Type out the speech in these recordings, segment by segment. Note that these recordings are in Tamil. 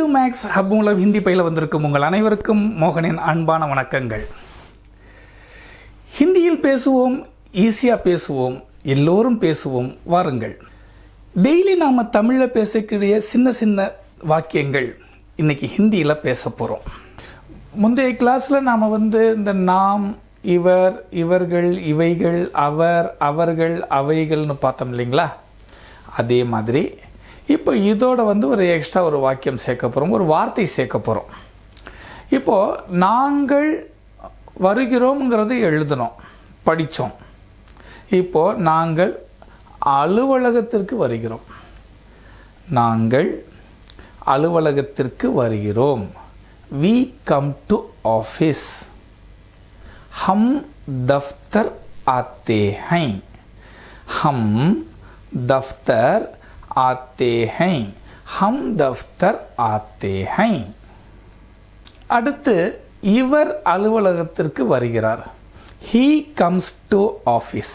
EduMax ஹப் மூலம் ஹிந்தி பயில வந்திருக்கும் உங்கள் அனைவருக்கும் மோகனின் அன்பான வணக்கங்கள். ஹிந்தியில் பேசுவோம், ஈஸியாக பேசுவோம், எல்லோரும் பேசுவோம், வாருங்கள். டெய்லி நாம் தமிழில் பேசக்கூடிய சின்ன சின்ன வாக்கியங்கள் இன்னைக்கு ஹிந்தியில் பேச போகிறோம். முந்தைய கிளாஸில் நாம் இந்த நாம், இவர், இவர்கள், இவைகள், அவர், அவர்கள், அவைகள்னு பார்த்தோம் இல்லைங்களா? அதே மாதிரி இப்போ இதோட ஒரு எக்ஸ்ட்ரா ஒரு வாக்கியம் சேர்க்க போகிறோம், ஒரு வார்த்தை சேர்க்க போகிறோம். இப்போது நாங்கள் வருகிறோம்ங்கிறது எழுதணும், படித்தோம். இப்போது நாங்கள் அலுவலகத்திற்கு வருகிறோம். நாங்கள் அலுவலகத்திற்கு வருகிறோம். We come to office. हम दफ्तर आते हैं. हम दफ्तर आते हैं. हम दफ्तर आते हैं. அடுத்து இவர் அலுவலகத்திற்கு வருகிறார். He comes to office.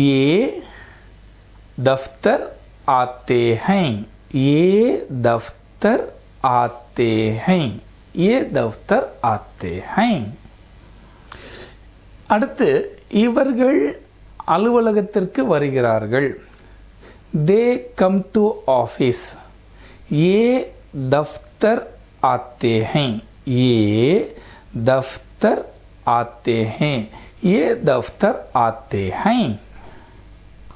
ये दफ्तर आते हैं. ये दफ्तर आते हैं. ये दफ्तर आते हैं. அடுத்து இவர்கள் அலுவலகத்திற்கு வருகிறார்கள். They come to office. ये दफ्तर आते हैं. ये दफ्तर आते हैं. ये दफ्तर आते हैं.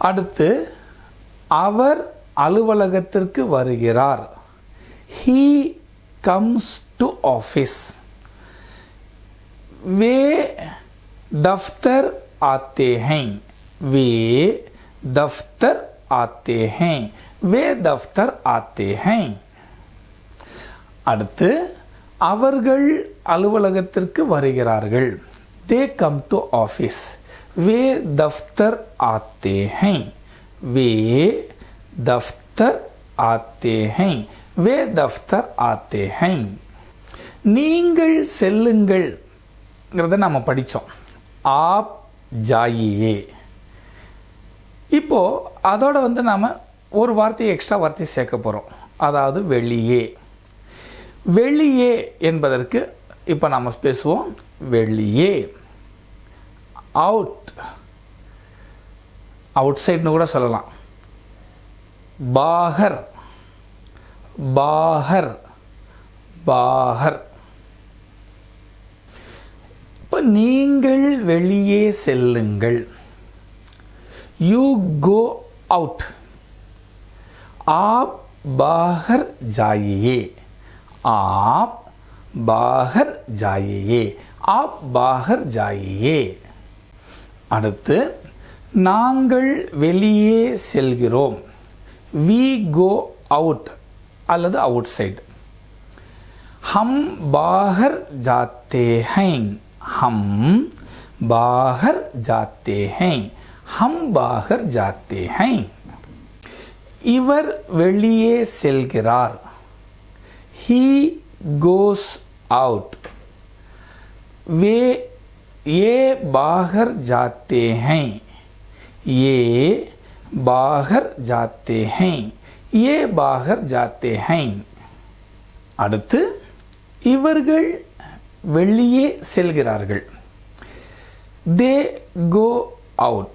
அடுத்து அவர் அலுவலகத்திற்கு வருகிறார். He comes to office. वे दफ्तर आते हैं. वे दफ्तर आते हैं. वे दफ्तर आते हैं. அடுத்து அவர்கள் அலுவலகத்திற்கு வருகிறார்கள். They come to office. वे दफ्तर आते हैं. वे दफ्तर आते हैं. वे दफ्तर आते हैं. நீங்கள் செல்லுங்கள்ங்கிறத நாம் படித்தோம். आप जाइए. இப்போ அதோட நாம் ஒரு வார்த்தையை எக்ஸ்ட்ரா வார்த்தை சேர்க்க போகிறோம். அதாவது வெளியே. வெளியே என்பதற்கு இப்போ நாம் பேசுவோம் வெளியே. அவுட், அவுட் சைட்னு கூட சொல்லலாம். பாஹர், பாஹர், பாஹர். இப்போ நீங்கள் வெளியே செல்லுங்கள். You go out. आप बाहर जाइए. आप बाहर जाइए. आप बाहर जाइए. அடுத்து நாங்கள் வெளியே செல்கிறோம். We go out அல்லது outside. हम बाहर जाते हैं. हम बाहर जाते हैं. हम बाहर जाते हैं. இவர் வெளியே செல்கிறார். He goes out. वे ये बाहर जाते हैं. ये बाहर जाते हैं. ये बाहर जाते हैं. அடுத்து இவர்கள் வெளியே செல்கிறார்கள். They go out.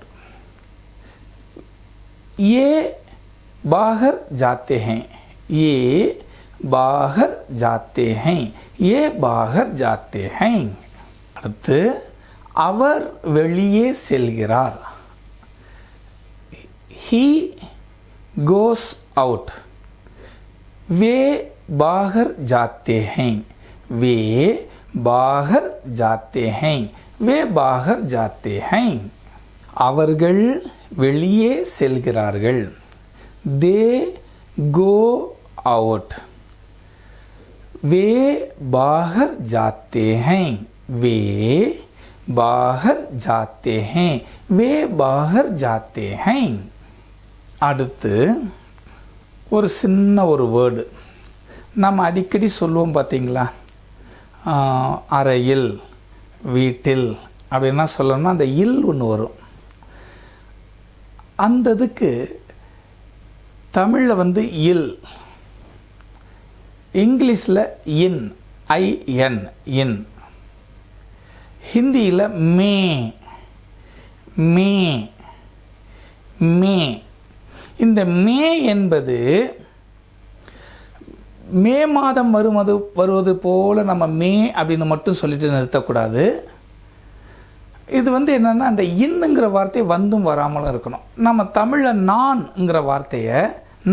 ये बाहर जाते हैं. ये बाहर जाते हैं. ये बाहर जाते हैं. அடுத்து அவர் வெளியே செல்கிறார். He goes out. वे बाहर जाते हैं. वे बाहर जाते हैं. वे बाहर जाते हैं. அவர்கள் வெளியே செல்கிறார்கள். They go out. वे बाहर जाते हैं. वे बाहर जाते हैं. वे बाहर जाते हैं. அடுத்து ஒரு சின்ன ஒரு வேர்டு நம்ம அடிக்கடி சொல்லுவோம் பார்த்தீங்களா? அறையில், வீட்டில் அப்படின்னா சொல்லணும்னா அந்த இல் ஒன்று வரும். அந்த இதுக்கு தமிழில் இல் இங்கிலீஷில் இன், ஐஎன், இன். ஹிந்தியில் மே, மே, மே. இந்த மே என்பது மே மாதம் வருவது போல் நம்ம மே அப்படின்னு மட்டும் சொல்லிட்டு நிறுத்தக்கூடாது. இது என்னென்னா அந்த இன்னுங்கிற வார்த்தை வந்தும் வராமலும் இருக்கணும். நம்ம தமிழில் நான்ங்கிற வார்த்தையை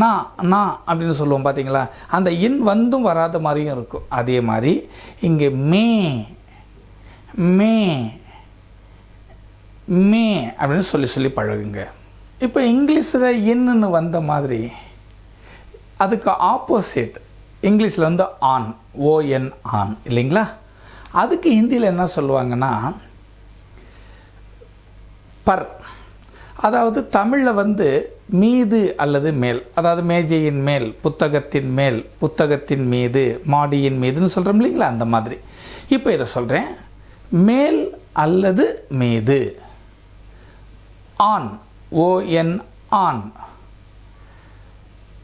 நான் அப்படின்னு சொல்லுவோம் பார்த்தீங்களா, அந்த இன் வந்தும் வராத மாதிரியும் இருக்கும். அதே மாதிரி இங்கே மே, மே, மே அப்படின்னு சொல்லி பழகுங்க. இப்போ இங்கிலீஷில் இன்னுன்னு வந்த மாதிரி அதுக்கு ஆப்போசிட் இங்கிலீஷில் ஆன், ஓஎன், ஆன் இல்லைங்களா. அதுக்கு ஹிந்தியில் என்ன சொல்லுவாங்கன்னா பர். அதாவது தமிழில் மீது அல்லது மேல், அதாவது மேஜையின் மேல், புத்தகத்தின் மேல், புத்தகத்தின் மீது, மாடியின் மீதுன்னு சொல்கிறோம் இல்லைங்களா, அந்த மாதிரி. இப்போ இதை சொல்கிறேன், மேல் அல்லது மீது. On, ON, on.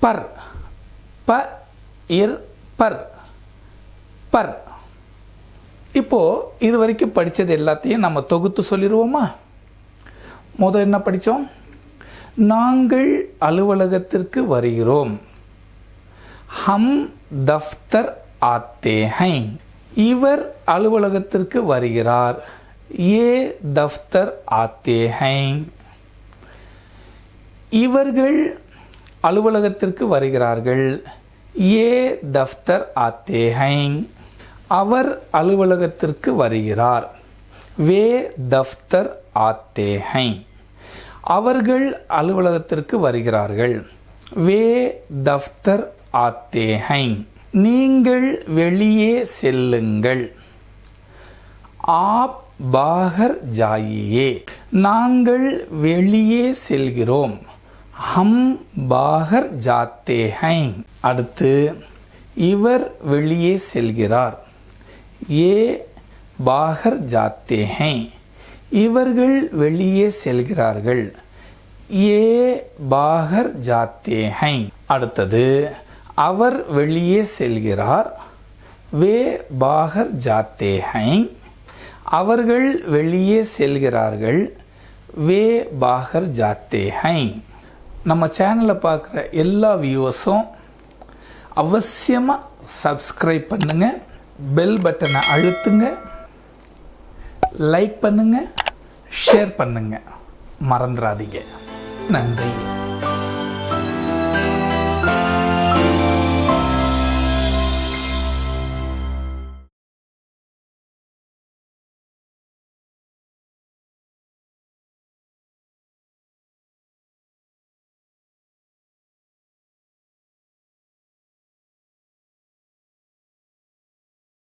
பர், ப இர் பர், பர். இப்போது இது வரைக்கும் படித்தது எல்லாத்தையும் நம்ம தொகுத்து சொல்லிடுவோமா? முதல் என்ன படித்தோம்? நாங்கள் அலுவலகத்திற்கு வருகிறோம். ஹம் தஃப்தர் ஆத்தே ஹை. இவர் அலுவலகத்திற்கு வருகிறார். ஏ தஃப்தர் ஆத்தே ஹை. இவர்கள் அலுவலகத்திற்கு வருகிறார்கள். ஏ தஃப்தர் ஆத்தே ஹை. அவர் அலுவலகத்திற்கு வருகிறார். வே தஃப்தர் ஆத்தே ஹை. அவர்கள் அலுவலகத்திற்கு வருகிறார்கள். வே தஃப்தர் ஆத்தே ஹை. நீங்கள் வெளியே செல்லுங்கள். ஆப் பாகர் ஜாயியே. நாங்கள் வெளியே செல்கிறோம். ஹம் பாகர் ஜாத்தே ஹை. அடுத்து இவர் வெளியே செல்கிறார். ஏ பாகர் ஜாத்தே ஹை. இவர்கள் வெளியே செல்கிறார்கள். ஏ பாகர் ஜாத்தே ஹை. அடுத்தது அவர் வெளியே செல்கிறார். வே பாகர் ஜாத்தே ஹை. அவர்கள் வெளியே செல்கிறார்கள். வே பாகர் ஜாத்தே ஹை. நம்ம சேனலை பார்க்குற எல்லா வியூவர்ஸும் அவசியமாக சப்ஸ்கிரைப் பண்ணுங்க, பெல் பட்டனை அழுத்துங்க, லைக் பண்ணுங்க, ஷேர் பண்ணுங்க, மறந்துடாதீங்க. நன்றி.